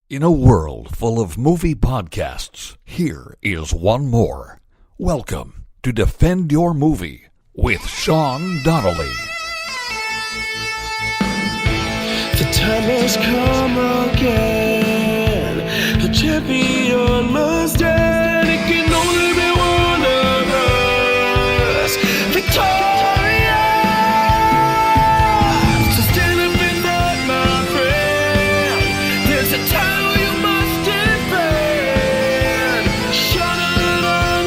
In a world full of movie podcasts, here is one more. Welcome to Defend Your Movie with Sean Donnelly. The time has come again. The champion must stand. It can only be one of us. Victoria! So stand up and fight, my friend. There's a title you must defend. Shut it on,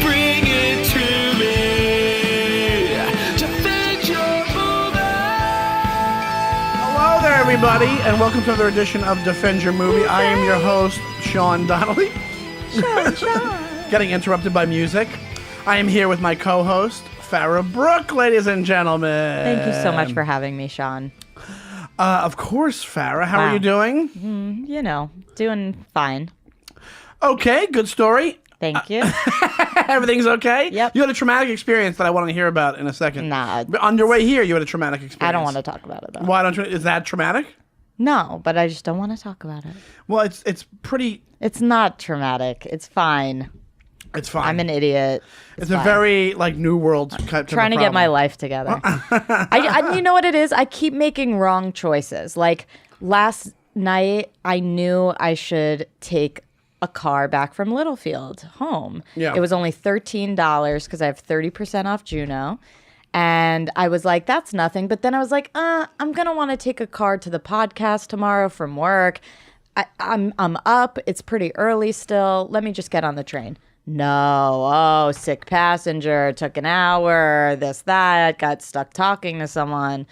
bring it to me. Defend your movie. Hello there, everybody, and welcome to another edition of Defend Your Movie. I am your host, Sean Donnelly. Sean. Getting interrupted by music. I am here with my co-host, Farrah Brooke, ladies and gentlemen. Thank you so much for having me, Sean. Of course, Farrah. How are you doing? You know, doing fine. Okay, good story. Thank you. Everything's okay? Yep. You had a traumatic experience that I want to hear about in a second. Nah. But on your way here, you had a traumatic experience. I don't want to talk about it, though. Why don't you? Is that traumatic? No, but I just don't want to talk about it. Well, it's pretty. It's not traumatic. It's fine. It's fine. I'm an idiot. It's fine. a very New World type Trying to of get my problem. life together. I you know what it is? I keep making wrong choices. Like last night, I knew I should take a car back from Littlefield home. Yeah. It was only $13 because I have 30% off Juno. And I was like, that's nothing. But then I was like, I'm going to want to take a car to the podcast tomorrow from work. I'm up. It's pretty early still. Let me just get on the train. No. Oh, sick passenger. Took an hour. This, that. Got stuck talking to someone.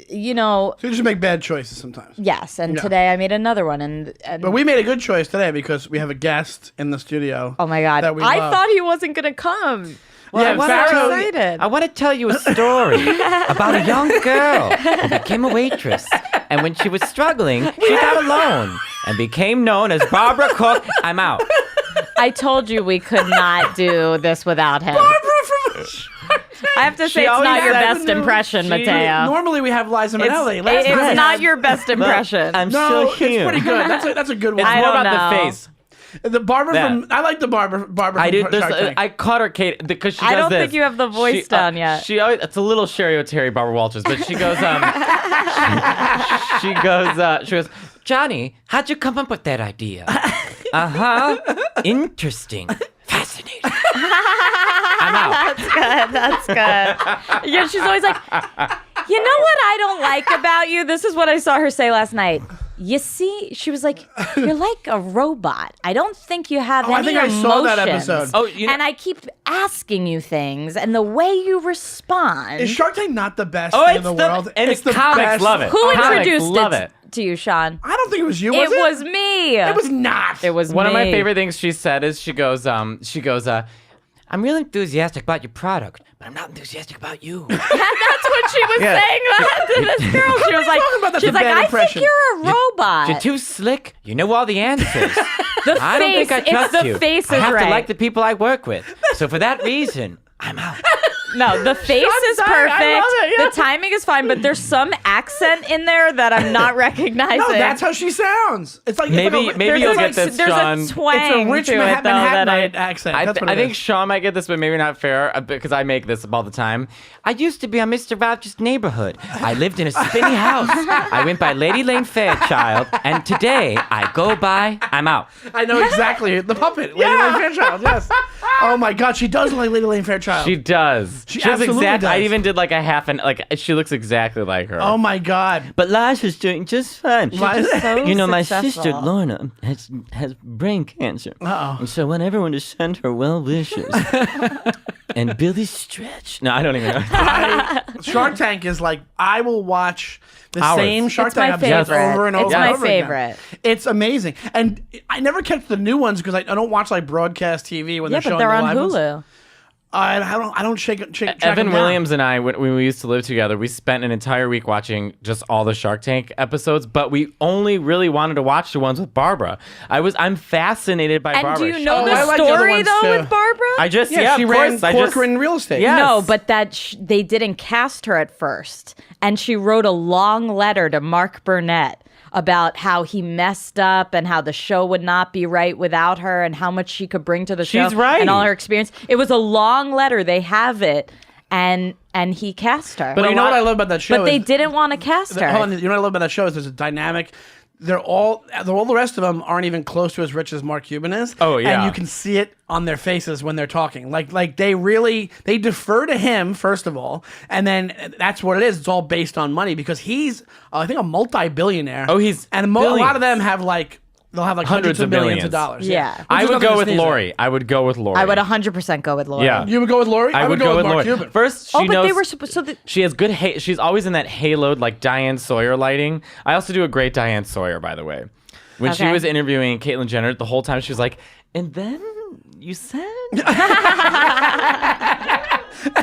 You know. So you just make bad choices sometimes. Yes. And Yeah. today I made another one. And But we made a good choice today because we have a guest in the studio. oh my God. that we I love. thought he wasn't going to come. Yeah, I'm so Farrah- excited. I want to tell you a story about a young girl who became a waitress. And when she was struggling, she got a loan and became known as Barbara Cook. I'm out. I told you we could not do this without him. I have to say, it's always not your has best the- impression, she- Mateo. Normally we have Liza Minnelli. It's not your best impression. I'm No, still it's here. pretty good. That's a good one. It's I more don't about know. the face. The Barbara That. from I like the Barbara I from did. Shark Tank. I caught her, Kate, because she does I don't this. think you have the voice down yet. She always, it's a little Sherry O'Terry, Barbara Walters, but she goes, she goes, Johnny, how'd you come up with that idea? Interesting, fascinating. I'm out. That's good. Yeah, she's always like, you know what I don't like about you? This is what I saw her say last night. You see, she was like, you're like a robot. I don't think you have any I think I emotions. saw that episode. Oh, you know- and I keep asking you things, and the way you respond. Is Shark Tank not the best Oh, thing in it's the the world? and it's the comics best. love it. Who Comics introduced love it to you, Sean? I don't think it was you. Was It it? was me. It was not. It was One of my me. favorite things she said is she goes, I'm really enthusiastic about your product, but I'm not enthusiastic about you. That's what she was Yeah. saying to this girl. She was like, talking about? That's she's a like, bad I impression. think you're a robot. You're too slick. You know all the answers. The I don't think I face, trust it's the you. face I is have right. to like the people I work with. So for that reason, I'm out. No, the face is sorry, I perfect. love it, yeah. The timing is fine, but there's some accent in there that I'm not recognizing. No, that's how she sounds. It's like Maybe it's like maybe there's you'll a, get this, there's Sean. a twang it's a rich to it, though, Manhattanite that accent. I, That's what I it think is. Sean might get this, but maybe not fair because I make this all the time. I used to be on Mr. Rogers' neighborhood. I lived in a spinny house. I went by Lady Lane Fairchild, and today I go by. I'm out. I know exactly the puppet, Lady Lane Fairchild. Yes. Oh my God, she does look like Lady Lane Fairchild. She does. She She's absolutely exact. I does. even did like a half and like she looks exactly like her. Oh my God. But Liza's doing just fine. Liza- so You know, my successful. sister Lorna has brain cancer. Uh-oh. And so I want everyone to send her well wishes. And Billy Stretch. No, I don't even know. Shark Tank is like I will watch the Hours. same Shark It's my Tank episodes favorite. over and over It's and my over again. favorite. It's amazing, and I never catch the new ones because I don't watch like broadcast TV when Yeah, they're showing but they're the on live ones. Hulu. I don't track them Evan down. Williams and I, when we used to live together, we spent an entire week watching just all the Shark Tank episodes, but we only really wanted to watch the ones with Barbara. I'm fascinated by And Barbara. do you know Oh, I the like the other story ones, though too. with Barbara? I just, Yeah, she of ran course, I just, Corcoran Real Estate. Yeah. No, Yes. but they didn't cast her at first, and she wrote a long letter to Mark Burnett about how he messed up and how the show would not be right without her and how much she could bring to the show. She's right. And all her experience. It was a long letter. They have it. And he cast her. But you know what I love about that show? But they didn't want to cast her. Hold on, you know what I love about that show is there's a dynamic. All the rest of them aren't even close to as rich as Mark Cuban is. Oh, yeah. And you can see it on their faces when they're talking. Like they defer to him first of all, and then that's what it is. It's all based on money because he's I think a multi-billionaire. Oh, he's and a lot of them have they'll have hundreds of millions of dollars. Yeah. Which I is would nothing go to with sneeze at. Lori. I would go with Lori. I would 100% go with Lori. Yeah. You would go with Lori? I would go with Mark Lori. Cuban. First, she Oh, but knows they were supposed to. she has good. She's always in that haloed like Diane Sawyer lighting. I also do a great Diane Sawyer, by the way. When she Okay. was interviewing Caitlyn Jenner, the whole time she was like, "And then you said."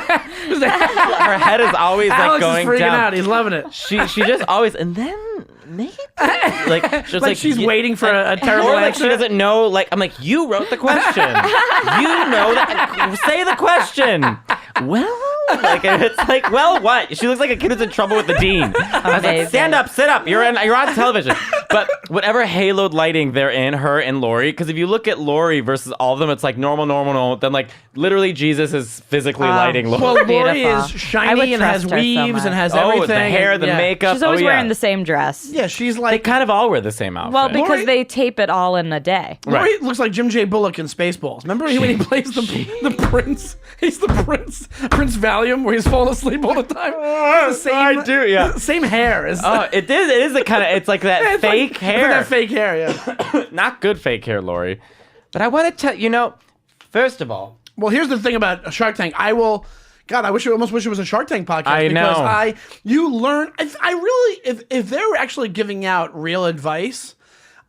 Her head is always like Alex going is freaking down. out. He's loving it. She just always and then maybe like She's waiting for a terrible or like answer. she doesn't know. Like I'm like you wrote the question. You know that. Say the question. Well, like it's like well, what? She looks like a kid who's in trouble with the dean. I was like, Amazing. stand up, sit up. You're on television. But whatever haloed lighting they're in, her and Lori. Because if you look at Lori versus all of them, it's like normal. Then like literally Jesus is physically lighting Lori. Well, Lori Beautiful. is I would shiny and has trust her so weaves much. and has oh, everything. the hair, and- the yeah. makeup. She's always oh, yeah. wearing the same dress. Yeah, she's They like kind of all wear the same outfit. Well, because Lori- they tape it all in a day. Lori Right. looks like Jim J. Bullock in Spaceballs. Remember when he plays the prince? He's the prince, Prince Valium, where he's falling asleep all the time. It's the I do, yeah. Same hair. As Oh, it is a kind of. It's like that it's like- fake it's hair. like that fake hair. Yeah. Not good fake hair, Lori. But I want to tell first of all, Well, here's the thing about Shark Tank. I almost wish it was a Shark Tank podcast. I know. Because you learn. If they're actually giving out real advice,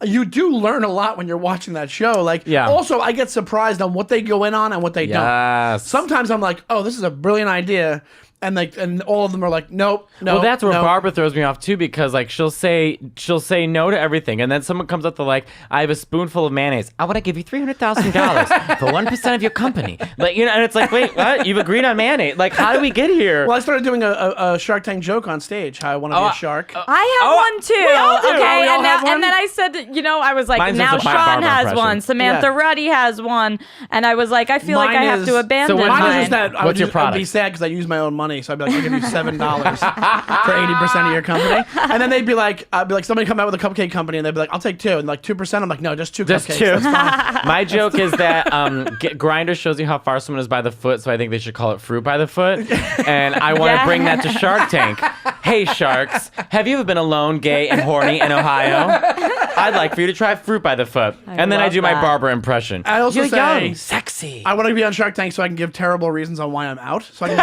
you do learn a lot when you're watching that show. Like, Yeah. Also, I get surprised on what they go in on and what they don't. yes. Sometimes I'm like, oh, this is a brilliant idea. And all of them are like, nope, no. Well, that's where no. Barbara throws me off too, because like she'll say no to everything, and then someone comes up to like, I have a spoonful of mayonnaise. I want to give you $300,000 for 1% of your company. Like and it's like, wait, what? You've agreed on mayonnaise? Like, how do we get here? Well, I started doing a Shark Tank joke on stage. How I want to be a shark. I have one too. we all do. Okay, We all have one? and then I said, I was like, Mine's now just a Sean Barbara has impression. one, Samantha Yeah. Ruddy has one, and I was like, I feel like Mine I have is- to abandon So what- Mine mine. is just that I would What's your I'd be product? sad because I use my own money, so I'd be like, I'll give you $7 for 80% of your company, and then they'd be like, somebody come out with a cupcake company, and they'd be like, I'll take 2, and like 2%. I'm like, no, just 2 Just cupcakes. two. That's fine. My joke is that Grindr shows you how far someone is by the foot, so I think they should call it fruit by the foot. And I want to bring that to Shark Tank. Hey, sharks, have you ever been alone, gay, and horny in Ohio? I'd like for you to try fruit by the foot. And then I love do my that. Barbara impression. I also You're say- young, sexy. I want to be on Shark Tank so I can give terrible reasons on why I'm out. So I can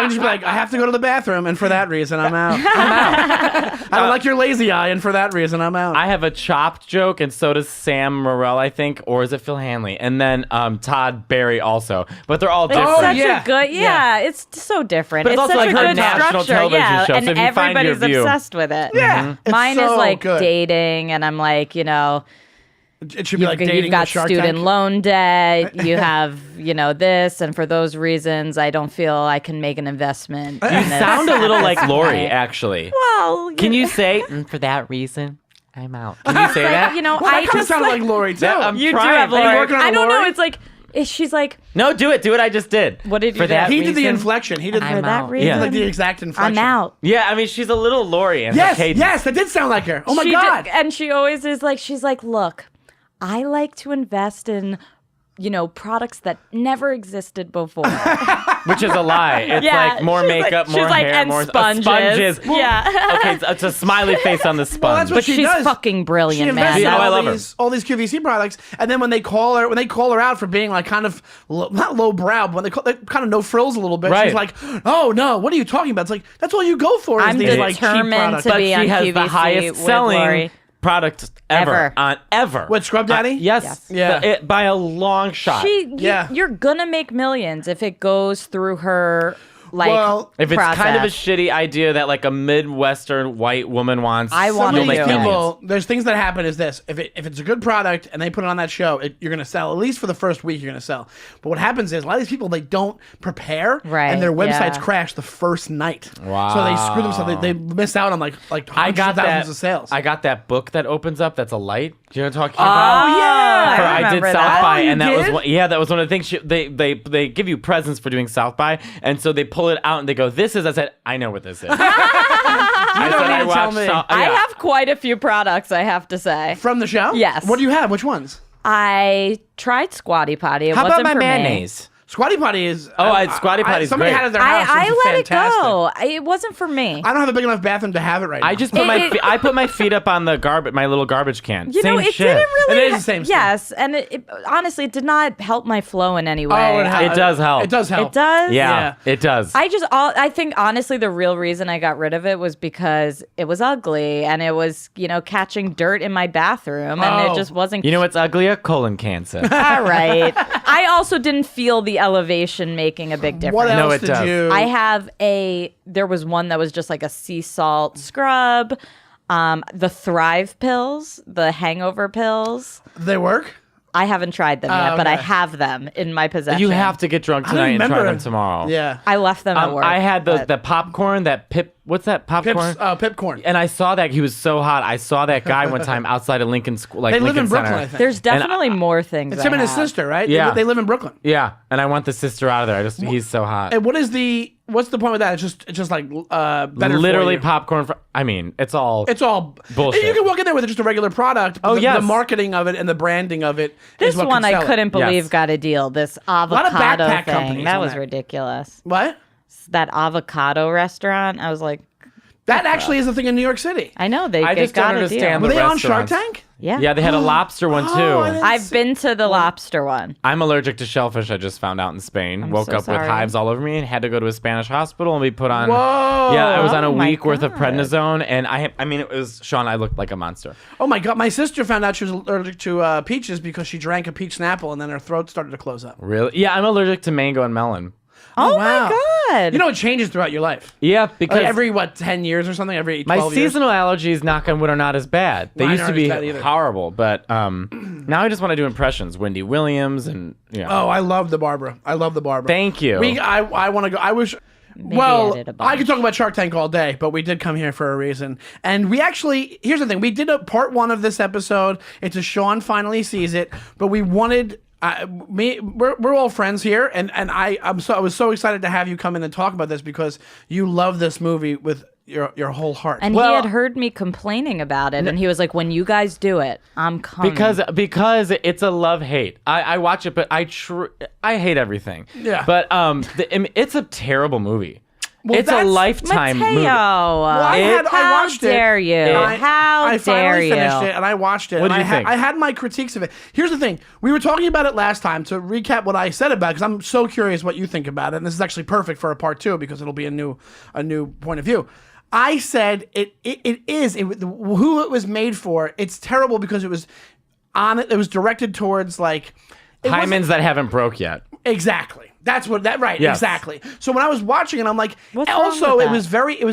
just be like, I have to go to the bathroom, and for that reason, I'm out. I don't like your lazy eye, and for that reason, I'm out. I have a chopped joke, and so does Sam Morrell, I think, or is it Phil Hanley? And then Todd Barry also. But they're all It's different. such yeah. a good, it's so different. But it's also such like a her good national structure, television show, and so if you find your everybody's view. obsessed with it. yeah, it's Mine so is like good. dating, and I'm like, It should be like dating you've got with Shark student Tank. loan debt, you have, this, and for those reasons, I don't feel I can make an investment. You sound a little like Lori, actually. Well, Can you say, for that reason, I'm out? Can you say that? Well, I that kind of just sounded like Lori too. That- you do trying. have Are you Lori. working on I don't know. Lori? It's like she's like, No, do it. Do what I just did. What did you For do? that he did the reason? inflection. He did for that out. reason, Yeah. like the exact inflection. I'm out. Yeah, I mean, she's a little Lori. And Yes, her cadence. yes, that did sound like her. Oh my She god. did- and she always is like, she's like, look, I like to invest in, products that never existed before. Which is a lie. It's like more she's like- makeup, she's more like, hair, and more sponges. sponges. Yeah. Okay, it's a smiley face on the sponge. that's what But she she's does. fucking She brilliant, invests man. in Yeah, I love her. all these QVC products, and then when they call her out for being like kind of not low brow, but when they kind of no frills a little bit, Right. she's like, "Oh no, what are you talking about?" It's like that's all you go for. Is I'm these like cheap determined products. to but be she on has QVC the highest with selling Lori. product ever. Ever. What, Scrub Daddy? Yes. Yes. Yeah. By a long shot. You're gonna make millions if it goes through her like Well, If it's kind of a process. shitty idea that like a Midwestern white woman wants, I want Some to of you'll these make do it. millions. people, there's things that happen is this. If it's a good product and they put it on that show, you're going to sell. At least for the first week, you're going to sell. But what happens is a lot of these people, they don't prepare, Right, and their websites yeah. crash the first night. Wow. So they screw themselves. They miss out on like I hundreds got of thousands that. of sales. I got that book that opens up. That's a light. Do you know what I'm talking Oh, about? yeah. For- I I did remember South that. by, Oh, you and that was did? one, that was one of the things. They give you presents for doing South by, and so they pull it out and they go, "This is." I said, "I know what this is." I don't said, need to tell me. I have quite a few products, I have to say. From the show? Yes. What do you have? Which ones? I tried Squatty Potty. It How wasn't about my for me. mayonnaise? Squatty Potty is. Squatty Potty's somebody great. had it at their house. I It was let fantastic. it go. It wasn't for me. I don't have a big enough bathroom to have it right now. I just put I put my feet up on the my little garbage can. You Same know, it shit. didn't really. It is the same stuff. Yes, and honestly, it did not help my flow in any way. It does help. It does help. It does. Yeah, it does. I think honestly, the real reason I got rid of it was because it was ugly and it was, catching dirt in my bathroom, and Oh. it just wasn't. You know what's uglier? Colon cancer. All right. I also didn't feel the elevation making a big difference. What else No, it did does. you? I have there was one that was just like a sea salt scrub, the Thrive pills, the hangover pills. They work? I haven't tried them yet, but I okay. have them in my possession. You have to get drunk I don't tonight and try remember. them tomorrow. Yeah. I left them at work. I had but- the popcorn, that pip. What's that popcorn? Pipcorn. And I saw that he was so hot. I saw that guy one time outside of Lincoln School, like They live Lincoln in Brooklyn, Center. I think. There's definitely more things. It's I him and his have. sister, right? Yeah. They live in Brooklyn. Yeah, and I want the sister out of there. He's so hot. And what's the point with that? It's just like better Literally for you. popcorn. I mean, it's all. It's all Bullshit. You can walk in there with just a regular product. But Oh, the yes. marketing of it and the branding of it This is what one can I sell couldn't it. believe Yes. got a deal. This lot of avocado backpack thing. companies That on was that. ridiculous. What? That avocado restaurant. I was like, That actually is a thing in New York City. I know I they just got don't a understand deal. Were they on Shark restaurants. Tank? Yeah. Yeah, they had a lobster one too. I didn't I've been to the lobster one. I'm allergic to shellfish. I just found out in Spain. Woke so up with sorry. hives all over me and had to go to a Spanish hospital and be put on. Whoa. Yeah, I was on a Oh my week worth of God. prednisone, and I mean, it was Sean. I looked like a monster. Oh my god! My sister found out she was allergic to peaches because she drank a peach Snapple and then her throat started to close up. Really? Yeah, I'm allergic to mango and melon. Oh, wow. my God. You know, it changes throughout your life. Yeah, because Like every 10 years or something, every 12 my years. seasonal allergies, knock on wood, are not as bad. They Mine used to aren't be as bad either. horrible, but now I just want to do impressions. Wendy Williams and Oh, I love the Barbara. I love the Barbara. Thank you. I want to go. I wish. I Well, did a bunch. I could talk about Shark Tank all day, but we did come here for a reason. And we actually, here's the thing: we did a part 1 of this episode. It's a Sean finally sees it, but we wanted. We're all friends here, and I was so excited to have you come in and talk about this because you love this movie with your whole heart. And he had heard me complaining about it, and he was like, "When you guys do it, I'm coming." because it's a love hate. I watch it, but I hate everything. Yeah. But it's a terrible movie. It's a that's- Lifetime Matteo, movie. I how watched it. dare you? How I dare finally you? finished it and I watched it. What and did you think? I had my critiques of it. Here's the thing: we were talking about it last time. To recap what I said about it, because I'm so curious what you think about it, and this is actually perfect for a part 2 because it'll be a new point of view. I said who it was made for. It's terrible because it was directed towards like it wasn't- Hymens that haven't broke yet. Exactly. That's right. Yes. Exactly. So when I was watching it, I'm like, What's wrong also with it that? was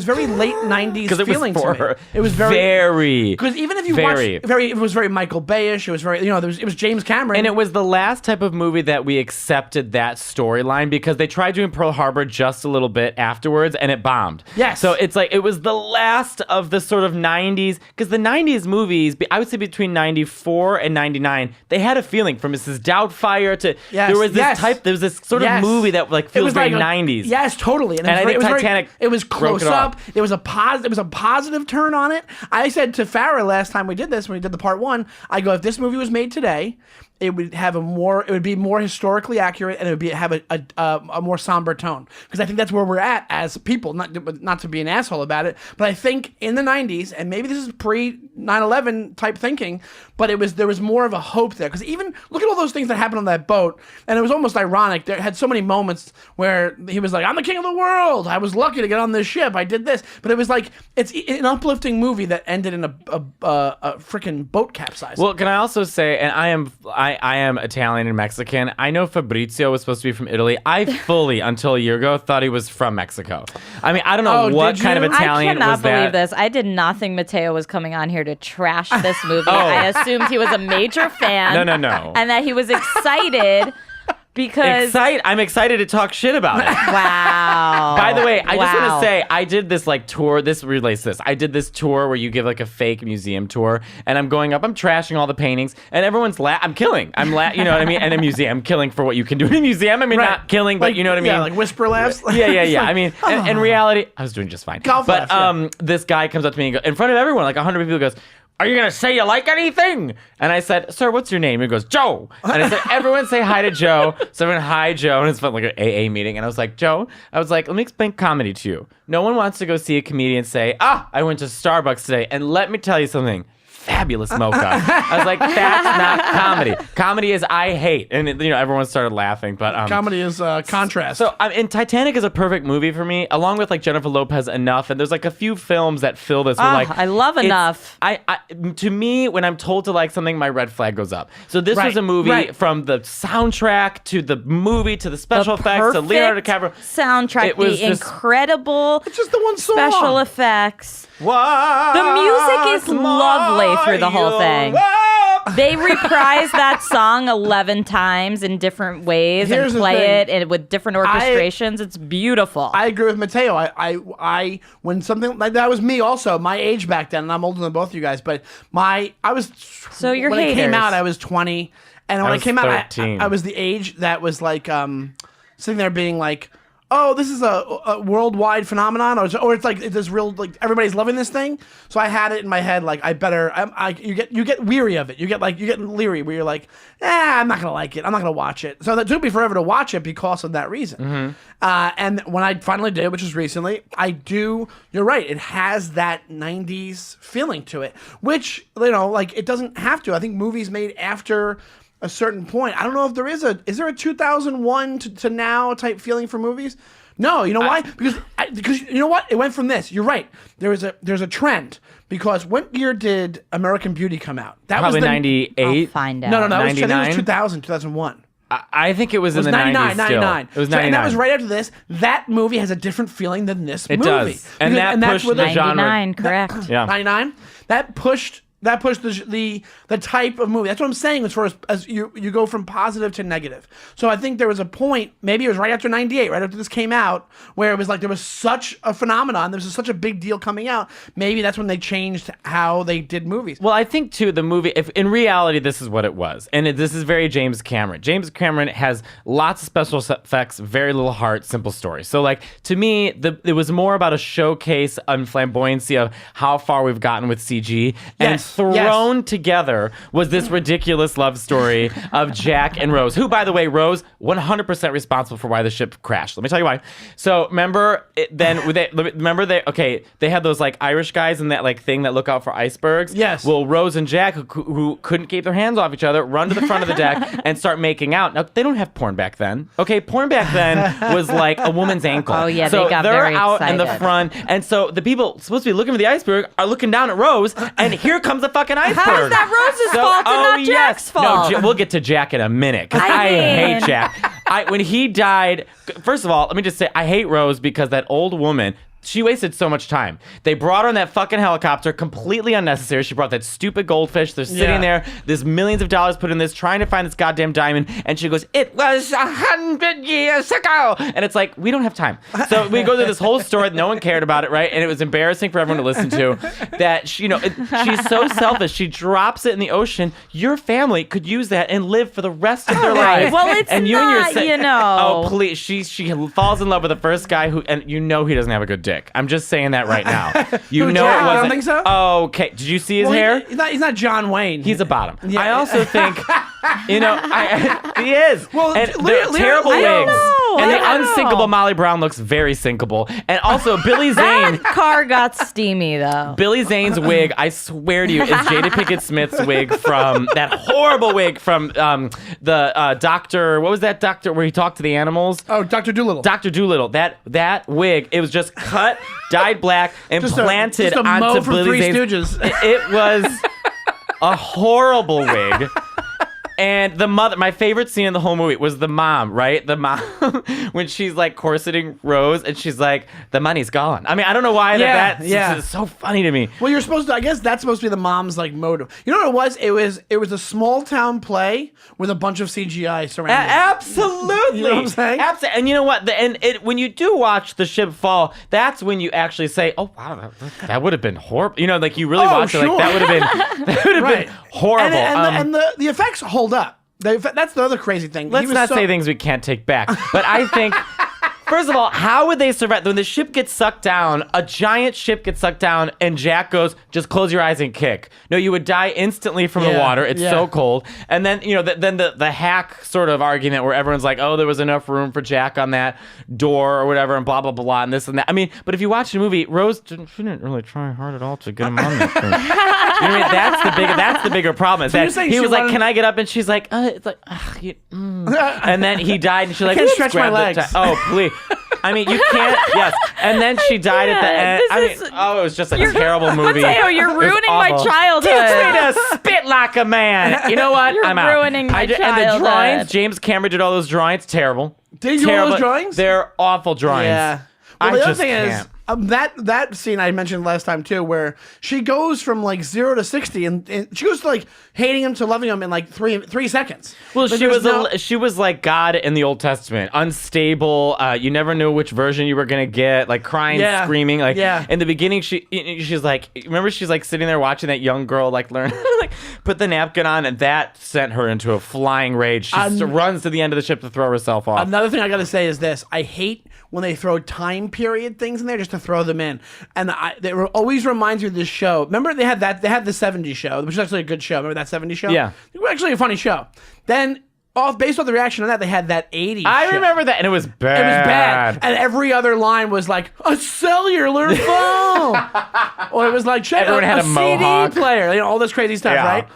very late 90s Because it was feeling to me. for It was very because even if you very. watch it was very Michael Bayish. It was very it was James Cameron. And it was the last type of movie that we accepted that storyline because they tried doing Pearl Harbor just a little bit afterwards and it bombed. Yes. So it's like it was the last of the sort of 90s, because the 90s movies, I would say between 94 and 99, they had a feeling from Mrs. Doubtfire to Yes, there was this yes. there was this sort of Yes. movie that like It feels was very like 90s. Yes, totally. And I think Titanic it was broke close it up. off. It was a positive turn on it. I said to Farrah last time we did this, when we did the part 1, I go, if this movie was made today, it would be more historically accurate, and it would have a more somber tone, because I think that's where we're at as people. Not to be an asshole about it, but I think in the 90s, and maybe this is pre 9/11 type thinking, but there was more of a hope there, because even look at all those things that happened on that boat, and it was almost ironic. There had so many moments where he was like, I'm the king of the world. I was lucky to get on this ship. I did this. But it was like, it's an uplifting movie that ended in a freaking boat capsizing. Well, can I also say, and I am Italian and Mexican. I know Fabrizio was supposed to be from Italy. I fully, until a year ago, thought he was from Mexico. I mean, I don't know what kind of Italian I cannot was that. believe this. I did not think Matteo was coming on here to trash this movie. I assumed he was a major fan. No. And that he was excited because... I'm excited to talk shit about it. Wow. By the way, I just want Wow. to say, I did this like tour. This relates to this. I did this tour where you give like a fake museum tour, and I'm going up. I'm trashing all the paintings, and everyone's I'm killing. You know what I mean? And a museum, I'm killing for what you can do in a museum. I mean, Right. not killing, but Like, you know what I mean? Yeah, like whisper laughs. Yeah. I mean, in reality, I was doing just fine. Golf but laughs, this guy comes up to me and in front of everyone, like 100 people, goes, "Are you going to say you like anything?" And I said, "Sir, what's your name?" He goes, "Joe." And I said, "Everyone say hi to Joe." So everyone, "Hi, Joe." And it's felt like an AA meeting. And I was like, "Joe," I was like, "let me explain comedy to you. No one wants to go see a comedian say, I went to Starbucks today. And let me tell you something. Fabulous mocha." I was like, "That's not comedy. Comedy is I hate." And everyone started laughing. But Comedy is contrast. So and Titanic is a perfect movie for me, along with like Jennifer Lopez, Enough, and there's like a few films that fill this. Where, like I love Enough. To me, when I'm told to like something, my red flag goes up. So this was a movie from the soundtrack to the movie to the special effects to Leonardo DiCaprio. Soundtrack, It was the just- incredible it's just the one song. special effects. The music is lovely through the whole thing. They reprise that song 11 times in different ways Here's and the play thing. it and with different orchestrations. It's beautiful. I agree with Matteo. I when something like that was me also, my age back then, and I'm older than both you guys, but I was So you're when it came haters. out, I was 20, and when I it was came out, 13. I was the age that was like sitting there being like, oh, this is a worldwide phenomenon, or it's like this real, like everybody's loving this thing. So I had it in my head like you get weary of it. You get leery where you're like, I'm not gonna like it. I'm not gonna watch it. So that took me forever to watch it because of that reason. And when I finally did, which was recently, you're right. It has that 90s feeling to it, which like it doesn't have to. I think movies made after a certain point. I don't know if there is there a 2001 to now type feeling for movies? No, you know why? Because you know what? It went from this. You're right. There's a trend. Because what year did American Beauty come out? That Probably was 98. I'll find out. No. I think it was 99? 2000, 2001. I think it was It was in the 99, 90s still. 99. It was So, 99. and that was right after this. That movie has a different feeling than this It movie. does. And that that's pushed where the genre. 99, correct. Yeah. 99? That pushed the type of movie. That's what I'm saying as far as you go from positive to negative. So I think there was a point, maybe it was right after 98, right after this came out, where it was like there was such a phenomenon, there was such a big deal coming out. Maybe that's when they changed how they did movies. Well, I think too the movie. If in reality this is what it was, and this is very James Cameron. James Cameron has lots of special effects, very little heart, simple story. So like to me, it was more about a showcase and flamboyancy of how far we've gotten with CG, and Yes, thrown together was this ridiculous love story of Jack and Rose, who, by the way, Rose 100% responsible for why the ship crashed. Let me tell you why. So remember, they had those like Irish guys in that like thing that look out for icebergs. Yes. Well, Rose and Jack, who couldn't keep their hands off each other, run to the front of the deck and start making out. Now they don't have porn back then. Okay, porn back then was like a woman's ankle. Oh, yeah, so they got they're very out in the excited. front, and so the people supposed to be looking for the iceberg are looking down at Rose, and here comes a fucking iceberg. How is that Rose's fault and not Jack's fault? No, we'll get to Jack in a minute because I I hate mean- Jack. When he died, first of all, let me just say I hate Rose because that old woman. She wasted so much time. They brought her on that fucking helicopter, completely unnecessary. She brought that stupid goldfish. They're sitting there. There's millions of dollars put in this, trying to find this goddamn diamond. And she goes, "It was 100 years ago." And it's like, we don't have time. So we go through this whole story. No one cared about it, right? And it was embarrassing for everyone to listen to. That she's so selfish. She drops it in the ocean. Your family could use that and live for the rest of their life. Well, it's and not, Oh, please. She falls in love with the first guy and he doesn't have a good dick. I'm just saying that right now. You Who, know Jack? it I wasn't. don't think so. Oh, okay. Did you see his hair? He's not John Wayne. He's a bottom. Yeah. I also think, he is. Well, and Lear- they're terrible I wigs. don't And the I don't know. unsinkable Molly Brown looks very sinkable. And also, Billy Zane. That car got steamy though. Billy Zane's wig, I swear to you, is Jada Pinkett Smith's wig from that horrible wig from the doctor. What was that doctor where he talked to the animals? Oh, Dr. Doolittle. Dr. Doolittle. That wig, it was just cut, dyed black, and planted just a onto mo from Billy Three Zane's. Stooges. It was a horrible wig. And the mother, my favorite scene in the whole movie was the mom, right? The mom, when she's like corseting Rose and she's like, the money's gone. I mean, I don't know why that's it's so funny to me. Well, you're supposed to. I guess that's supposed to be the mom's like motive. You know what it was? It was a small town play with a bunch of CGI surrounding. Absolutely. You know what I'm saying? Absolutely. And you know what? When you do watch the ship fall, that's when you actually say, "Oh wow, that would have been horrible." You know, like you really watch it, like that would have been horrible. And the effects hold up. That's the other crazy thing. Let's not say things we can't take back. But I think, first of all, how would they survive? When the ship gets sucked down, a giant ship gets sucked down, and Jack goes, just close your eyes and kick. No, you would die instantly from the water. It's so cold. And then, the hack sort of argument where everyone's like, oh, there was enough room for Jack on that door or whatever, and blah, blah, blah, and this and that. I mean, but if you watch the movie, Rose, she didn't really try hard at all to get him on that thing. You know what I mean? That's the bigger problem. Is So you're that saying he she was like, wanted- can I get up? And she's like, it's like, and then he died, and she's like, can't "Oops, stretch my grab the legs." oh, please. I mean, you can't. Yes. And then she died at the end. this is- it was just a terrible movie. Matteo, you're It was ruining my awful. childhood. Teach me to spit like a man. You know what? You're I'm out. ruining my And the childhood. drawings, James Cameron did all those drawings. Terrible. Did he do all those drawings? They're awful drawings. Yeah. Well, I the other just thing can't. is that scene I mentioned last time too, where she goes from like 0 to 60, and she goes to like hating him to loving him in like three seconds. Well, But she was there's she was like God in the Old Testament, unstable. You never knew which version you were gonna get, like crying, screaming. Like in the beginning, she's like, remember, she's like sitting there watching that young girl like learn, like put the napkin on, and that sent her into a flying rage. She runs to the end of the ship to throw herself off. Another thing I gotta say is this: I hate when they throw time period things in there just to throw them in, and always reminds me of this show. Remember they had the 70s show, which is actually a good show. Remember that 70s show? Yeah, it was actually a funny show. Then, based on the reaction on that, they had that 80s. I show. remember that, and it was bad. It was bad, and every other line was like a cellular phone, or it was like Everyone had a mohawk. CD player, all this crazy stuff, Yeah. right?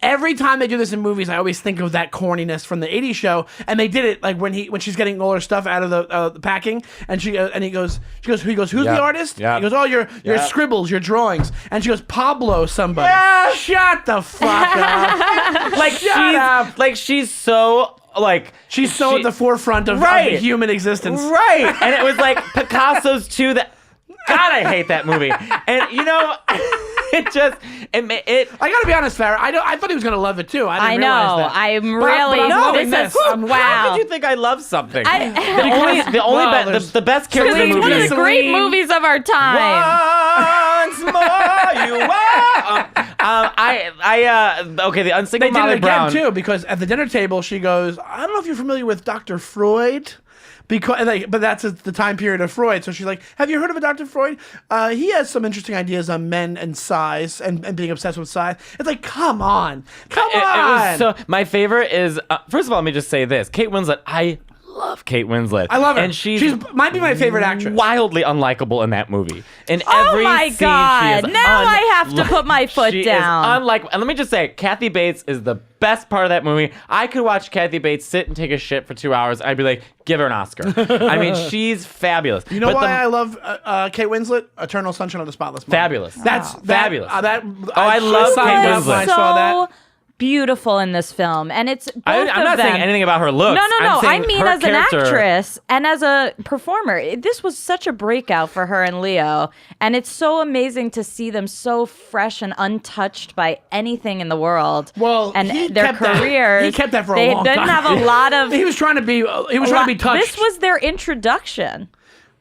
Every time they do this in movies, I always think of that corniness from the 80s show, and they did it like when she's getting all her stuff out of the packing, and he goes, who's the artist? Yep. He goes, oh, your scribbles, your drawings, and she goes, Pablo somebody. Shut the fuck up. she's so like She's so at the forefront of human existence. Right. And it was like Picasso's too. That God, I hate that movie. And you know, I gotta be honest, Farrah. I thought he was gonna love it too. I didn't know. realize that. I'm But really. I'm loving this is this. wow. How could you think I love something? There's- The best character Because in the it's one movie. of the great movies of our time. Once more, you are. Okay, the They unsinkable did Molly it again Brown. too, because at the dinner table she goes, I don't know if you're familiar with Dr. Freud. But that's the time period of Freud. So she's like, have you heard of a Dr. Freud? He has some interesting ideas on men and size and being obsessed with size. It's like, come on. It was so. My favorite is first of all, let me just say this: Kate Winslet. I love Kate Winslet. I love her. and she's might be my favorite actress. wildly unlikable in that movie. In Oh every my scene, God. she is Now I have to put my foot she down. Is unlikable. And let me just say, Kathy Bates is the best part of that movie. I could watch Kathy Bates sit and take a shit for 2 hours. I'd be like, give her an Oscar. I mean, she's fabulous. You know why I love Kate Winslet? Eternal Sunshine of the Spotless Mind. Fabulous. That's fabulous. I love Kate signed up Winslet. when I saw that. Beautiful in this film, and it's both I'm not of them. saying anything about her looks. No. I'm I saying mean, her as an character- actress and as a performer, this was such a breakout for her and Leo, and it's so amazing to see them so fresh and untouched by anything in the world. Well, and he their kept that- careers. he kept that for a they long didn't time. have a lot of. He was trying to be touched. This was their introduction.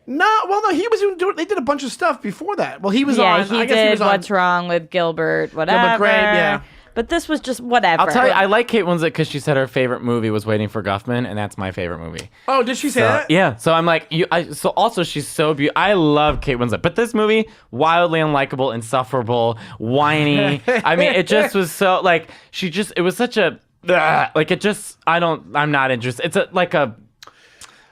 No, he was doing. They did a bunch of stuff before that. Well, he was Yeah, on. he I guess did he was on. What's Wrong with Gilbert, whatever. Grape, yeah. But this was just whatever. I'll tell you, I like Kate Winslet because she said her favorite movie was Waiting for Guffman, and that's my favorite movie. Oh, did she say that? Yeah. So I'm like, so also she's so beautiful. I love Kate Winslet, but this movie wildly unlikable, insufferable, whiny. I mean, it just was so like it was such a like it just. I'm not interested. It's like a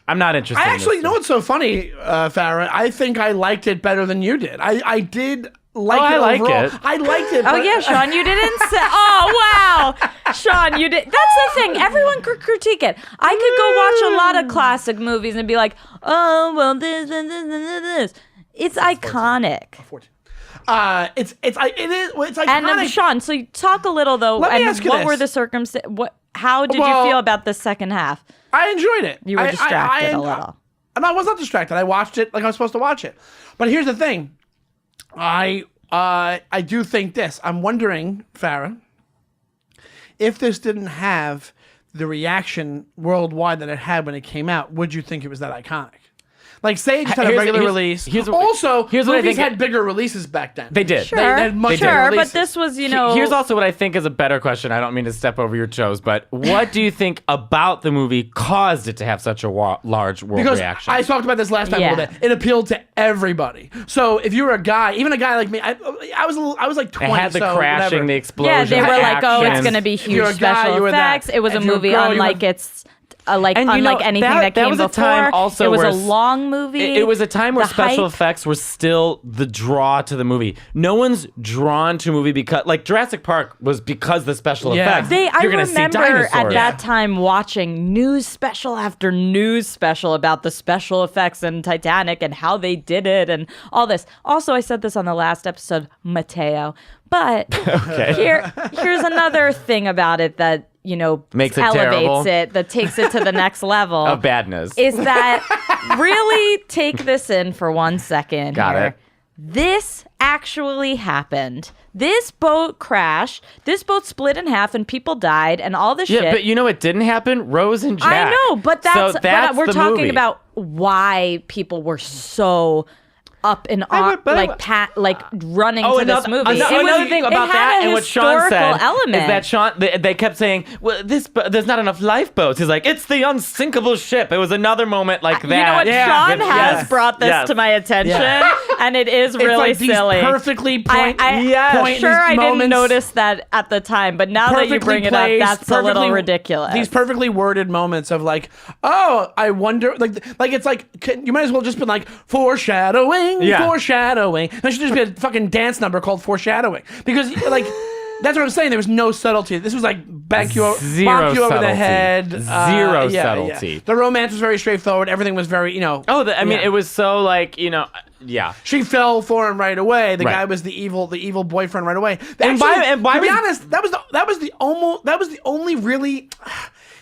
I'm not interested. I in actually this know what's so funny, Farrah. I think I liked it better than you did. I did like it I like overall. it. I liked it. Oh but- yeah, Sean, you didn't say. Oh wow, Sean, you did. That's the thing. Everyone could critique it. I could go watch a lot of classic movies and be like, oh well, this and this and this. It's iconic. 14. It's iconic. And Sean, so you talk a little though. Let me and ask you what this. were the circumstances? How did Well, you feel about the second half? I enjoyed it. You were distracted a little. And I was not distracted. I watched it like I was supposed to watch it. But here's the thing. I do think this. I'm wondering, Farrah, if this didn't have the reaction worldwide that it had when it came out, would you think it was that iconic? Like, say it just had a regular release. Here's Here's what I movies think- had bigger releases back then. They did. Sure, They had much bigger sure, but releases. this was, you know. Here's also what I think is a better question. I don't mean to step over your toes, but what do you think about the movie caused it to have such a large world Because reaction? I talked about this last time a Yeah. little bit. It appealed to everybody. So if you were a guy, even a guy like me, I was like 20. It had the so crashing, whatever. the explosion. Yeah, they were the like, oh, it's action. going to be you're a huge guy, special you were that. effects. It was a If you're a movie girl, you were- unlike unlike know, anything that that came was a before. time also it was where a long movie. It was a time where The special hype- effects were still the draw to the movie. No one's drawn to a movie because, like, Jurassic Park was because the special Yeah. effects. I You're gonna see remember at dinosaurs. that time watching news special after news special about the special effects in Titanic and how they did it and all this. Also, I said this on the last episode, Matteo. But here's another thing about it that, you know, Makes it elevates terrible. it, that takes it to the next level. Of badness. Is that really take this in for 1 second Got here. it. This actually happened. This boat crashed. This boat split in half and people died and all this Yeah, shit. but you know what didn't happen? Rose and Jack. I know, but So but we're the talking movie. about why people were so up in running to this movie. Another thing about it had that a and what Sean historical said element. is that Sean they kept saying, "Well, there's not enough lifeboats." He's like, "It's the unsinkable ship." It was another moment like that. You know what? Yeah. Sean With- has yes. brought this Yes. to my attention, and it is It's really like these silly. perfectly point. Yes. Sure, I didn't moments- notice that at the time, but now that you perfectly bring it up, placed, that's a little perfectly- ridiculous. These perfectly worded moments of like, oh, I wonder, like it's like you might as well just be like foreshadowing, Yeah. foreshadowing. There should just be a fucking dance number called foreshadowing because like. That's what I'm saying. There was no subtlety. This was like bank you over Zero the subtlety. head. Zero subtlety. The romance was very straightforward. Everything was very, Oh, I mean, Yeah. it was so like, yeah. She fell for him right away. The Right. guy was the evil boyfriend right away. And why to be was- honest, that was the only really.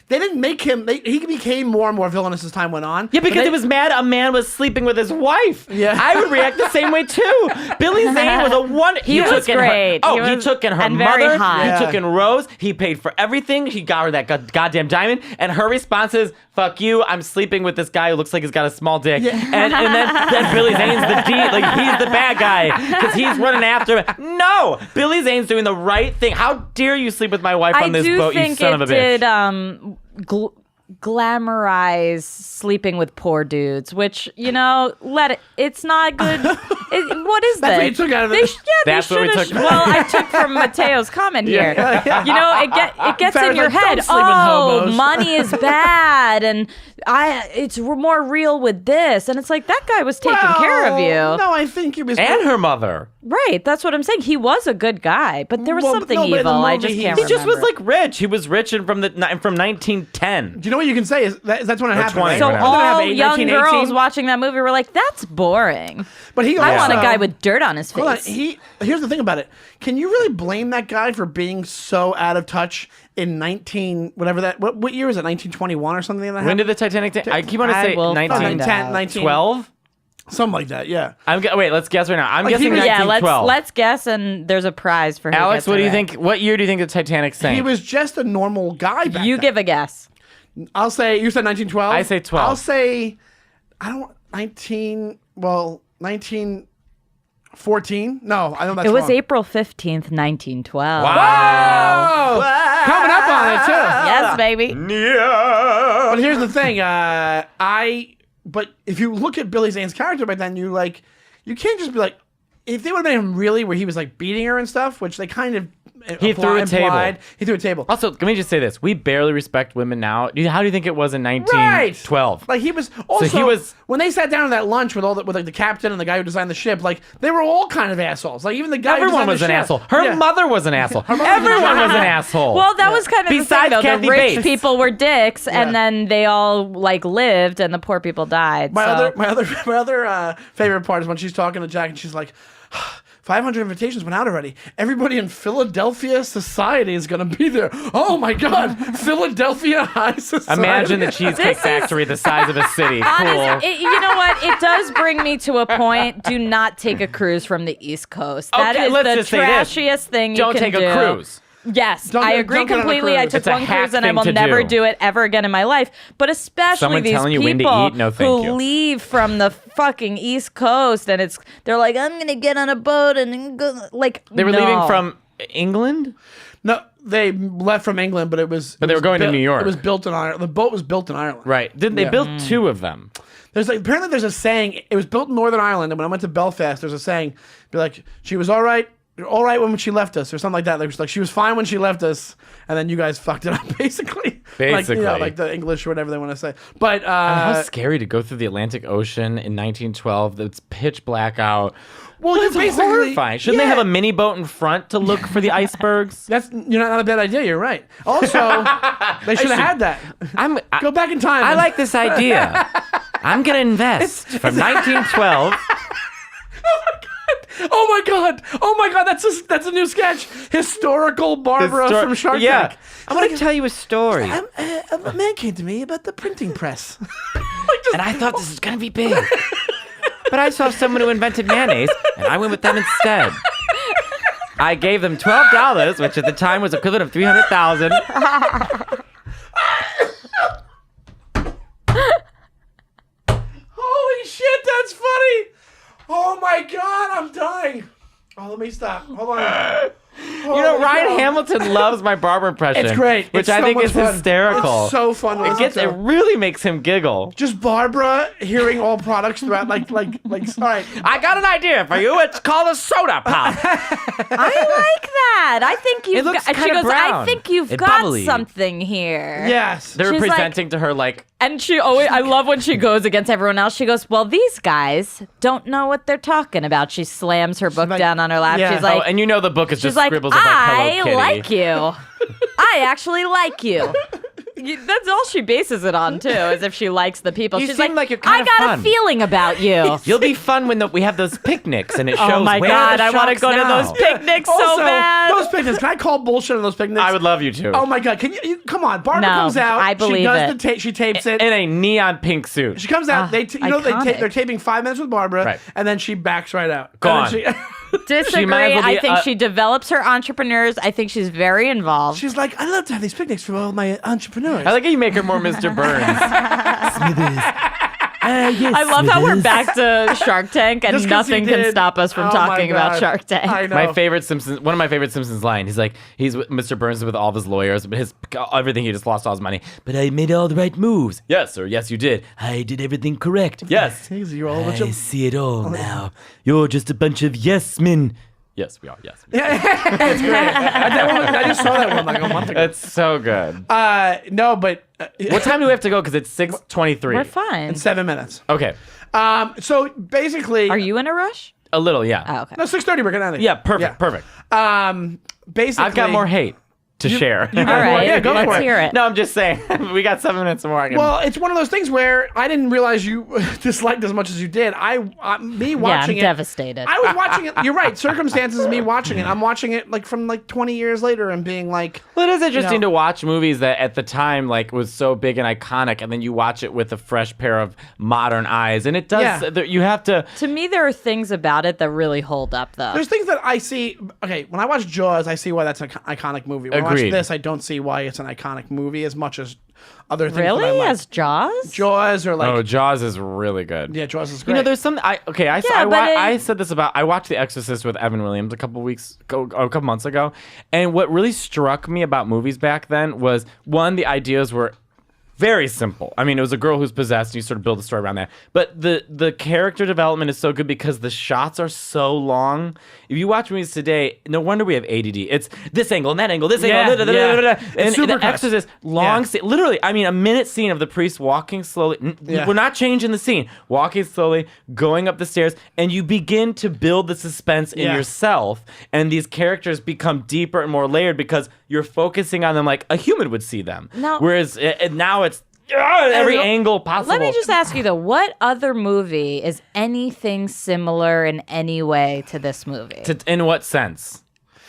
They didn't make him. He became more and more villainous as time went on. Yeah, because But they- it was mad a man was sleeping with his wife. Yeah. I would react the same way too. Billy Zane was a one. He was took in great. Her, He he was- took in her and very mother. hot. Yeah. He took in Rose. He paid for everything. He got her that goddamn diamond. And her response is, "Fuck you. I'm sleeping with this guy who looks like he's got a small dick." Yeah. And then Billy Zane's he's the bad guy because he's running after him. No, Billy Zane's doing the right thing. How dare you sleep with my wife I on this do boat, you think son of a it bitch? did glamorize sleeping with poor dudes, which it's not good. What is That's what that? you took out of it. That's what we should've- took. Well, I took from Mateo's comment here. It gets Farrah's in your like, "Don't head. sleep with Oh, hobos." money is bad, and it's more real with this. And it's like that guy was taking care of you. No, I think he was. And her mother. Right, that's what I'm saying. He was a good guy, but there was Well, something no, but in the evil. I movie, just he- can't He just was remember. like rich. He was rich and from 1910. Do you know what you can say? That's when it happened. 20, Right? So whatever. all Eight, young 1918. girls watching that movie were like, "That's boring. But he I want a also- guy with dirt on his face." Hold on. Here's the thing about it. Can you really blame that guy for being so out of touch in what year was it? 1921 or something like that? When did the Titanic? I keep on to I say will find 1912. out. 19, something like that. Yeah. Wait, let's guess right now. I'm Like, he guessing was- Yeah, 1912. let's guess, and there's a prize for who Alex, gets what it do you right. think? What year do you think the Titanic sank? He was just a normal guy back You then. give a guess. I'll say you said 1912. I say 12. I'll say 1914. No, I know that's It was wrong. April 15th, 1912. Wow. Coming up on it too. Yes, baby. Yeah. But here's the thing. But if you look at Billy Zane's character back then, you can't just be like, if they would have made him really where he was like beating her and stuff, which they kind of He threw a table. He threw a table. Also, let me just say this: we barely respect women now. How do you think it was in 1912? Like he was. Also, he was when they sat down at that lunch with like the captain and the guy who designed the ship. Like they were all kind of assholes. Like even the guy. Everyone who was designed an the ship. asshole. Her mother was an asshole. Everyone was an asshole. Well, that was kind of Besides the thing, though. Kathy The rich Bates. people were dicks, and then they all like lived, and the poor people died. My so. other favorite part is when she's talking to Jack and she's like, 500 invitations went out already. Everybody in Philadelphia society is going to be there. Oh my God, Philadelphia high society. Imagine the Cheesecake Factory the size of a city. Cool. Honestly, you know what? It does bring me to a point. Do not take a cruise from the East Coast. That Okay, is let's the just say this. trashiest thing you Don't can take do. a cruise. Yes, I agree don't get on a completely. I cruise. took It's a one hack cruise and I thing will to never do. do it ever again in my life. But especially Someone these telling you when to people eat? No, thank who you. leave from the fucking East Coast and they're like, I'm gonna get on a boat and go like They were leaving from England? No, they left from England, but it was. But they were going to New York. It was built in Ireland. The boat was built in Ireland. Right. They built two of them. Apparently there's a saying. It was built in Northern Ireland, and when I went to Belfast, there's a saying, be like, she was all right when she left us, or something like that. Like she was fine when she left us, and then you guys fucked it up, basically. Basically. like the English or whatever they want to say. But How scary to go through the Atlantic Ocean in 1912. It's pitch black out. well, It's you basically horrifying. Shouldn't they have a mini boat in front to look for the icebergs? That's not a bad idea. You're right. Also, they should have had that. Go back in time. I like this idea. I'm gonna invest from 1912. Oh my god! That's a new sketch. Historical Barbara from Shark Tank. I'm gonna tell you a story. A man came to me about the printing press. And I thought this was gonna be big. But I saw someone who invented mayonnaise, and I went with them instead. I gave them $12, which at the time was equivalent of $300,000. Holy shit, that's funny! Oh my god, I'm dying. Oh, let me stop. Hold on. You know, Ryan Hamilton loves my Barbara impression. It's great. Which It's I so think much is fun. hysterical. It's so fun to listen to. It really makes him giggle. Just Barbara hearing all products throughout, like, all right. I got an idea for you. It's called a soda pop. I like that. I think you've looks got. She kinda goes. I brown. think you've It's got bubbly. something here. Yes. They were She's like- presenting to her like, And she always, I love when she goes against everyone else. She goes, well, these guys don't know what they're talking about. She slams her book like- down on her lap. yeah. She's like, oh, and you know the book is she's just like, scribbles of like I Hello Kitty. like you. I actually like you. That's all she bases it on too, is if she likes the people. You She's seem like you're I kinda got fun." a feeling about you. You'll be fun when we have those picnics and it shows Oh my where god, the I want to sharks go to now. those picnics so Also, bad. those picnics. Can I call bullshit on those picnics? I would love you to. Oh my god! Can you come on? Barbara No, comes out. I believe she does it. the she tapes it. In a neon pink suit. She comes out. iconic. They're taping 5 minutes with Barbara, Right. and then she backs right out. Gone. And then Disagree. She might as well I be, think she develops her entrepreneurs. I think she's very involved. she's like, I love to have these picnics for all my entrepreneurs. I like how you make her more Mr. Burns. I love how we're back to Shark Tank and Just 'cause he nothing can did. stop us from Oh my talking about God. Shark Tank. I know. One of my favorite Simpsons line. He's with Mr. Burns with all of his lawyers, but everything, he just lost all his money. But I made all the right moves. Yes, sir. Yes, you did. I did everything correct. Yes. You're all a bunch I of- see it all now. You're just a bunch of yes men. Yes, we are. Yes. I just saw that one like a month ago. It's so good. No, but What time do we have to go? Because it's 6:23. We're fine. in 7 minutes. Okay. So basically, Are you in a rush? A little, yeah. Oh, okay. No, 6:30. We're gonna end it. Yeah, perfect, perfect. Basically, I've got more hate to share. All right, Yeah, go let's for it. hear it. No, I'm just saying. We got 7 minutes more. Well, it's one of those things where I didn't realize you disliked as much as you did. Me watching I'm it, devastated. I was watching it. You're right. Circumstances of me watching it. I'm watching it like from like 20 years later and being like, Well, it is interesting know. to watch movies that at the time like was so big and iconic, and then you watch it with a fresh pair of modern eyes, and it does. Yeah. You have to. To me, there are things about it that really hold up, though. there's things that I see. Okay, when I watch Jaws, I see why that's an iconic movie. When I Agreed. watch this, I don't see why it's an iconic movie as much as other things. Really? that I like. As Jaws? Jaws or like Oh, Jaws is really good. yeah, Jaws is great. You know, there's some. I but it- said this about. I watched The Exorcist with Evan Williams a couple months ago, and what really struck me about movies back then was one, the ideas were very simple. I mean, it was a girl who's possessed, and you sort of build a story around that. But the character development is so good because the shots are so long. If you watch movies today, no wonder we have ADD. It's this angle and that angle, this angle, and Super The cuts. Exorcist, long scene, literally. I mean, a minute scene of the priest walking slowly. We're not changing the scene. Walking slowly, going up the stairs, and you begin to build the suspense in yourself, and these characters become deeper and more layered because you're focusing on them like a human would see them. No. Whereas now it's every angle possible. Let me just ask you though, what other movie is anything similar in any way to this movie? In what sense?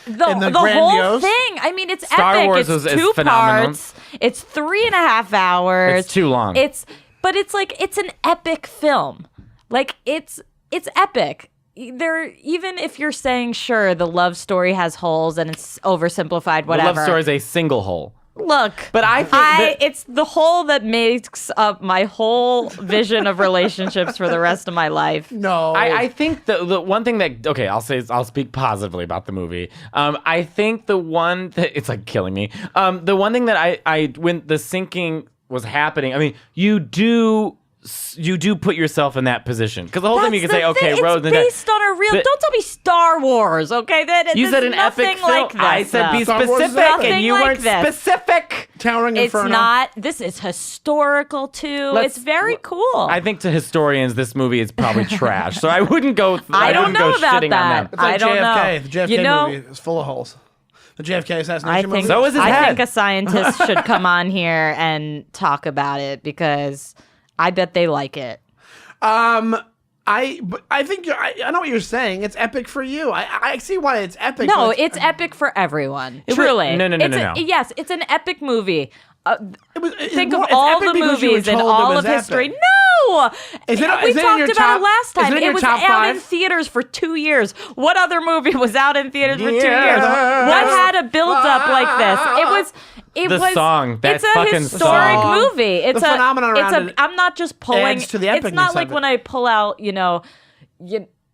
The whole grandiose? thing. I mean, it's Star epic. Wars it's is two phenomenal. parts. It's 3.5 hours. It's too long. But it's like it's an epic film. Like it's epic. Even if you're saying sure the love story has holes and it's oversimplified, whatever. The love story is a single hole. Look, But I think it's the hole that makes up my whole vision of relationships for the rest of my life. No. I think the one thing that I'll speak positively about the movie. I think the one that it's like killing me. The one thing that I when the sinking was happening, I mean, you do put yourself in that position because the whole time you can say, okay, it's Rose. based on a real. Don't tell me Star Wars, okay? You said an epic film. Like this, I said be Star Wars is specific, epic. and you Nothing weren't like this. specific. Towering It's Inferno. not. This is historical too. Let's- It's very cool. I think to historians, this movie is probably trash. So I wouldn't go. I don't wouldn't know go about shitting that. on them. It's like I don't JFK. know. The JFK You know- movie is full of holes. The JFK I assassination think movie. So is his I head. think a scientist should come on here and talk about it because I bet they like it. I think I know what you're saying. It's epic for you. I see why it's epic. No, but it's epic for everyone. was- Truly. no. Yes, it's an epic movie. Think of it's all epic the because you were movies and told it all was of history. epic. No, Is it- we is it in talked your about top- it last is time. it in your was top out in 5? theaters for 2 years. What other movie was out in theaters for 2 years? Yeah. What had a build up like this? It The was song, that it's a fucking historic song. movie. It's The phenomenon around it I'm not just pulling. adds to the It's epicness not like of it. when I pull out,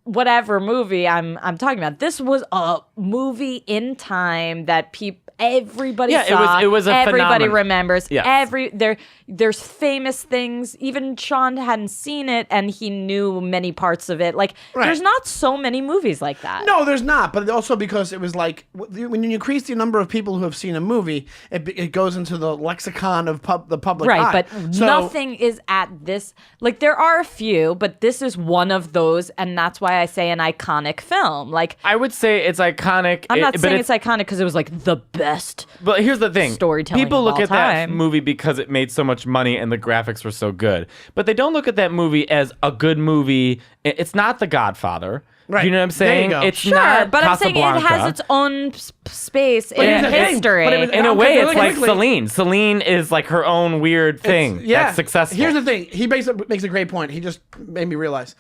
whatever movie I'm talking about. This was a movie in time that everybody saw. it was a everybody phenomenon. remembers. Yes. There's famous things. Even Sean hadn't seen it, and he knew many parts of it. Like Right. there's not so many movies like that. No, there's not. But also because it was like when you increase the number of people who have seen a movie, it goes into the lexicon of the public Right, eye. but So- nothing is at this. Like there are a few, but this is one of those, and that's why I say an iconic film. Like I would say it's iconic. I'm not but saying it's iconic because it was like the best. But here's the thing: storytelling people of look all at that time. movie because it made so much money and the graphics were so good. But they don't look at that movie as a good movie. It's not The Godfather. Right. You know what I'm There you saying? go. It's Sure, not but I'm saying it Casablanca. has its own space here's in the thing, history. but it was- In a way, it's like Quickly- Celine. Celine is like her own weird thing that's successful. Here's the thing. He makes a great point. He just made me realize.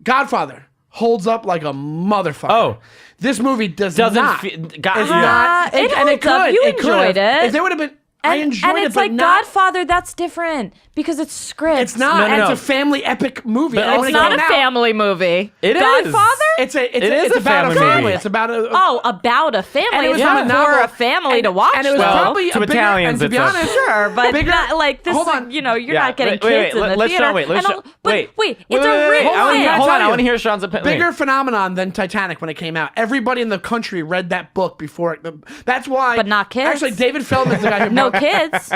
Godfather holds up like a motherfucker. Oh. This movie doesn't Doesn't not. fe- It's God- not. It holds up. You enjoyed it. If they would have been, I enjoyed and it, it's but like not. Godfather. That's different because it's script. It's not. No. It's a family epic movie. But And when It's it not came a out, family movie. It is. Godfather. It's is a about a family family. movie. It's about a. Oh, about a and family. it was It's from not a novel. for a family to watch. And it was though. probably to a bigger, Italians, and to be it's a- honest, Sure, but bigger, not like this. Hold on. You're Yeah, not getting wait, kids in the let's theater. show. Wait, let's And show. but Wait, it's a real hold on, thing. I hold tell on. I you. want to hear Sean's opinion. Bigger phenomenon than Titanic when it came out. Everybody in the country read that book before. That's why. But not kids. Actually, David Feldman's the guy who No brought- kids.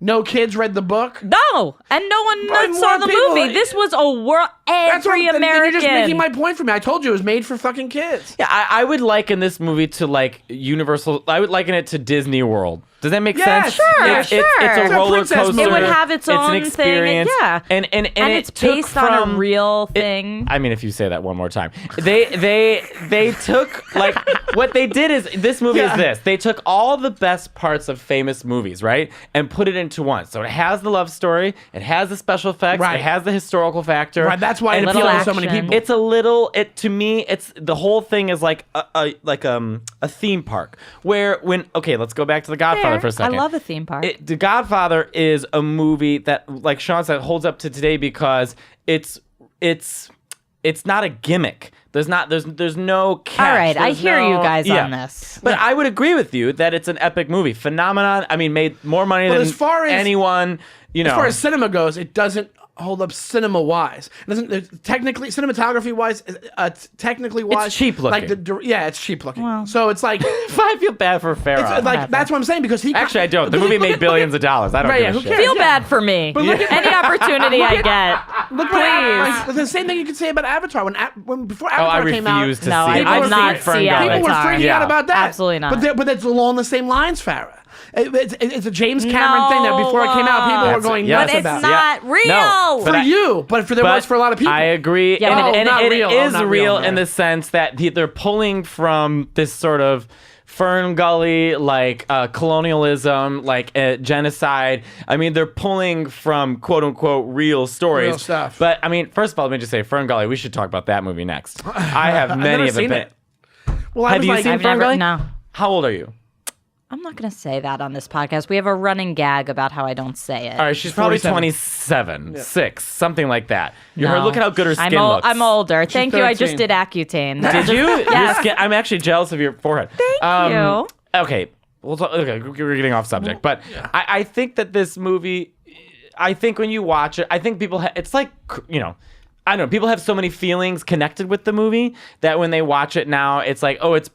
No kids read the book. No, and no one But saw more the people- movie. This was a world. That's what Every then American. You're just making my point for me. I told you it was made for fucking kids. Yeah, I would liken this movie to like Universal. I would liken it to Disney World. Does that make Yes, sense? sure, It's sure. a It's a roller princess coaster. movie. It would have its It's own an thing, experience. yeah. and and it it's took based on a from- real thing. I mean, if you say that one more time, they took like what they did is this movie Yeah. is this. They took all the best parts of famous movies, right, and put it into one. So it has the love story, it has the special effects, Right. it has the historical factor. Right, that's why it and appealed Little to so many action. people. It's a little. It to me, it's the whole thing is like a theme park where let's go back to The Godfather Fair. for a second. I love a theme park. The Godfather is a movie that, like Sean said, holds up to today because it's it's not a gimmick. There's no catch. All right, I There's hear you no- guys yeah. on this. But I would agree with you that it's an epic movie. Phenomenon. I mean, made more money than as far as- anyone. You know, As far as cinema goes, it doesn't hold up cinema-wise. It doesn't technically, cinematography-wise, technically wise, It's cheap looking. It's cheap looking. So it's like, I feel bad for Farrah. it's like that's what I'm saying because he Actually, I don't. The movie made billions of dollars. I don't Right, give yeah, a who shit. cares? Feel Yeah. bad for me. look at- Any opportunity I get. Look Please. what the same thing you could say about Avatar when before Oh, I Avatar came out. refuse to No, see I it. did I've not seen see Ferngully. People were Avatar. freaking Yeah. out about that. Absolutely not. But that's along the same lines, Farrah. It's a James Cameron thing that before it came out, people were That's- going yeah. nuts But it's about. not real. No, For but you, but there was for a lot of people. I agree. Yeah, and but and not it real. is Not real real, in yeah. the sense that they're pulling from this sort of Fern Gully, like colonialism, like genocide. I mean, they're pulling from quote unquote real stories. Real stuff. But I mean, first of all, let me just say, Fern Gully. We should talk about that movie next. I have many never of them. seen it. Well, I Have was you like, seen I've Fern never- Gully? no. How old are you? I'm not going to say that on this podcast. We have a running gag about how I don't say it. All right, she's probably 47. 27, 6, something like that. You're her. No. Look at how good her skin I'm looks. I'm older. Thank you. I just 13. did Accutane. Did you? Your Yes. skin, I'm actually jealous of your forehead. Thank you. Okay. Okay, we're getting off subject, but I think that this movie, I think when you watch it, I think people, it's like, you know, I don't know, people have so many feelings connected with the movie that when they watch it now, it's like, oh, it's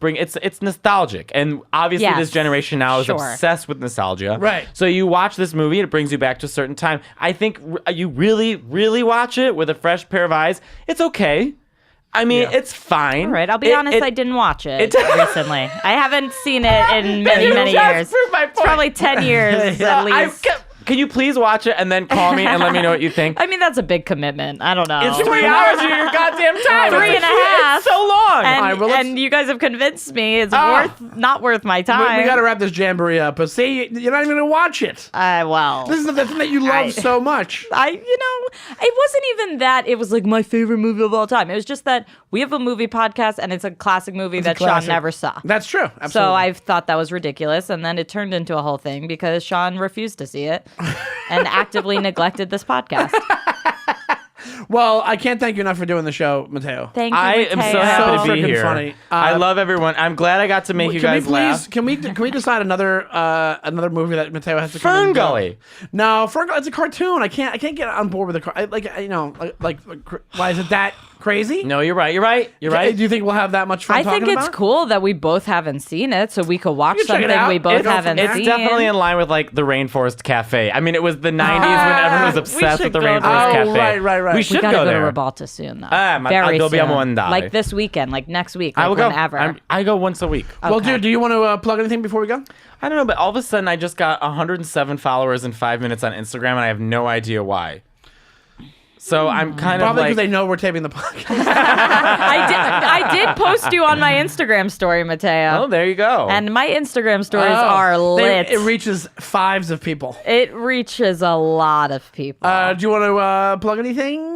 nostalgic. And obviously Yes. this generation now is Sure. obsessed with nostalgia. Right. So you watch this movie, it brings you back to a certain time. I think you really, really watch it with a fresh pair of eyes. It's okay. I mean, it's fine. All right, I'll be honest, I didn't watch it recently. I haven't seen it in many, many just years. proved my It's point. probably 10 years at least. Can you please watch it and then call me and let me know what you think? I mean, that's a big commitment. I don't know. It's 3 hours of your goddamn time. 3 and a half. It's so long. right, well, let's- and you guys have convinced me it's Ah. not worth my time. we got to wrap this jamboree up. But see, you're not even going to watch it. Well, This is the thing that you love so much. it wasn't even that it was like my favorite movie of all time. It was just that we have a movie podcast and it's a classic movie that Sean classic. never saw. That's true. Absolutely. So I thought that was ridiculous, and then it turned into a whole thing because Sean refused to see it and actively neglected this podcast. Well, I can't thank you enough for doing the show, Matteo. Thank you, I am so Mateo. happy So to be freaking here. funny. I love everyone. I'm glad I got to make you Can we guys please? laugh. Can we decide another movie that Matteo has to come Fern and go? Gully. No, Fern Gully. It's a cartoon. I can't get on board with the car. Why is it that crazy? No, you're right. You're right. You're right. Do you think we'll have that much fun? I think talking it's about it? cool that we both haven't seen it, so we could watch You can check it something out. we both It's- haven't it's seen. It's definitely in line with like the Rainforest Cafe. I mean, it was the 90s when everyone was we obsessed should with the go Rainforest there. Cafe. Right. We We should We gotta go go there. to Ribalta soon, though. Very Very soon. soon. Like this weekend, like next week, like I will go. whenever. I go once a week. Well, Okay. dude, do you want to plug anything before we go? I don't know, but all of a sudden I just got 107 followers in 5 minutes on Instagram, and I have no idea why. So I'm kind Probably of because like, they know we're taping the podcast. I did post you on my Instagram story, Mateo. oh, there you go. And my Instagram stories Oh, are lit. It reaches fives of people. It reaches a lot of people. Do you want to plug anything?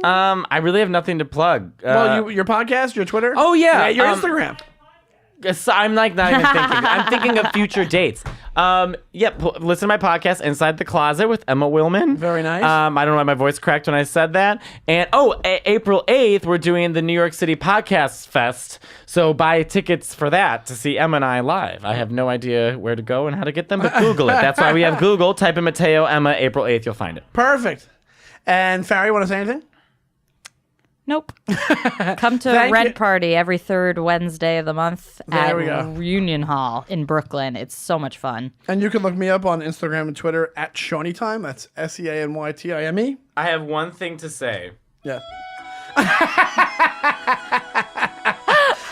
I really have nothing to plug. Your podcast, your Twitter. Oh, yeah, your um, Instagram. So I'm like not even thinking. I'm thinking of future dates. Listen to my podcast, Inside the Closet with Emma Willman. Very nice. I don't know why my voice cracked when I said that. And April 8th, we're doing the New York City Podcast Fest. So buy tickets for that to see Emma and I live. I have no idea where to go and how to get them, but Google it. That's why we have Google. Type in Matteo Emma April 8th. You'll find it. Perfect. And Farry, want to say anything? Nope. Come to Thank Rent you. Party every third Wednesday of the month There we go. at Union Hall in Brooklyn. It's so much fun. And you can look me up on Instagram and Twitter at SeanyTime. That's SeanyTime. I have one thing to say. Yeah.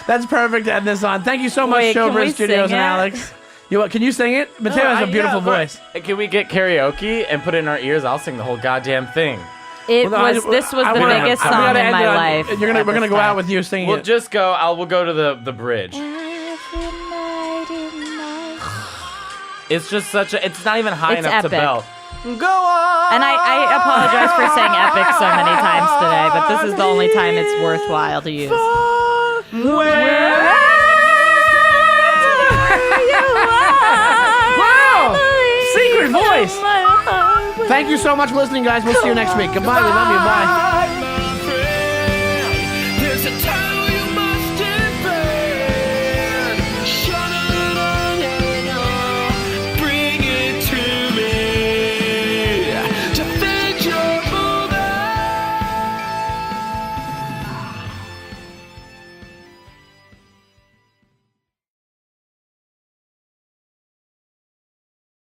That's perfect to end this on. Thank you so much, Wait, can we Showbiz Studios sing and it? Alex. Can you sing it? Mateo has a beautiful voice. Can we get karaoke and put it in our ears? I'll sing the whole goddamn thing. This was I the wanna- biggest we song gotta in end my it on- life. We're gonna go out with you singing We'll it. just go. We'll go to the bridge. It's just such a. It's not even high It's enough to epic. belt. Go on. And I apologize for saying epic so many times today, but this is the only time it's worthwhile to use. Wow! Secret voice. Thank you so much for listening, guys. We'll see you next week. Goodbye. We love you. Bye.